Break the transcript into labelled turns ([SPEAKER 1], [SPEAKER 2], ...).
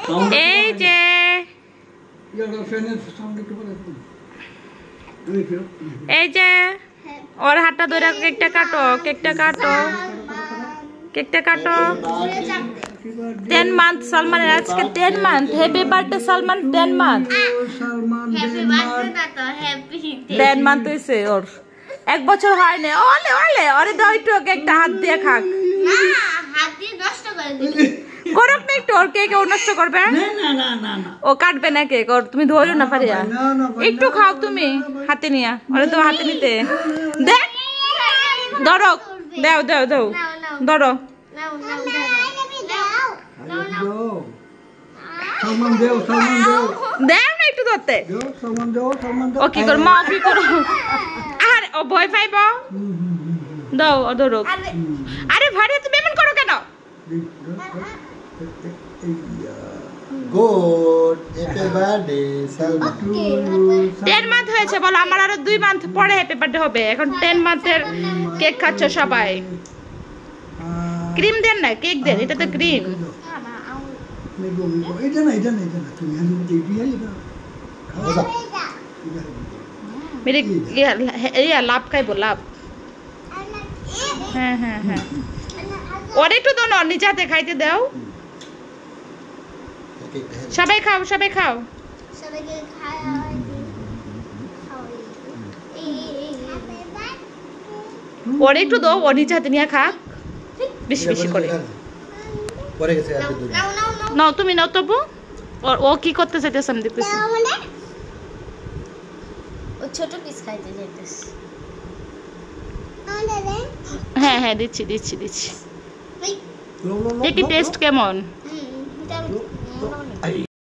[SPEAKER 1] এই যে এই যে ওর হাতটা ধরে কেকটা কাটো, কেকটা কাটো, কেকটা কাটো। 10 মান্থ সালমানের আজকে 10 month. Happy birthday Salman. 10 month. 10 month হয়েছে ওর। 1 বছর হয় না। ওলে ওলে ওরে দাও একটু কেকটা হাত দিয়ে খাক।
[SPEAKER 2] না হাত দিয়ে নষ্ট করে দিবি।
[SPEAKER 1] করক না একটু, ওর কেক ও নষ্ট করবে না। ও কাটবে না কেক, ওর তুমি ধরো না পারিয়া। একটু খাও তুমি হাতে নিয়া, ওরে তো হাতে নিতে দেখ। ধরো, দাও দাও দাও, ধরো। দেও না একটু ধরতে। ও কি কর, মা কি করো? আরে ও ভয় পাইব। দাও ও ধরো। আরে ভাই তুমি এমন করো কেন?
[SPEAKER 3] Good happy birthday Salman.
[SPEAKER 1] 10 month হয়েছে বলো, আমার আরো 2 মান্থ পরে হ্যাপি বার্থডে হবে। এখন 10 মান্থের কেক খাচ্ছ সবাই। ক্রিম দেন না, কেক দেন, এটা তো ক্রিম। মেরে ইয়া লাভ খাইবো, লাভ। হ্যাঁ হ্যাঁ হ্যাঁ, ওর একটু তো নিচে হাতে খাইতে দাও। সবাই খাও, সবাই খাও।
[SPEAKER 2] সবাইকে খাওয়াই
[SPEAKER 1] ওর একটু দাও, ও নিচে হাতে নিয়ে খাক বেশি বেশি করে।
[SPEAKER 3] পরে গেছে আর কি।
[SPEAKER 2] নাও নাও নাও
[SPEAKER 1] নাও তুমি নাও তবু। ও কি করতে চাইতেছে আমি দেখতেছি।
[SPEAKER 2] ও ছোট পিস খাইতে যাইতেছে।
[SPEAKER 1] হ্যাঁ হ্যাঁ দিচ্ছি দিচ্ছি দিচ্ছি। দেখি টেস্ট কেমন।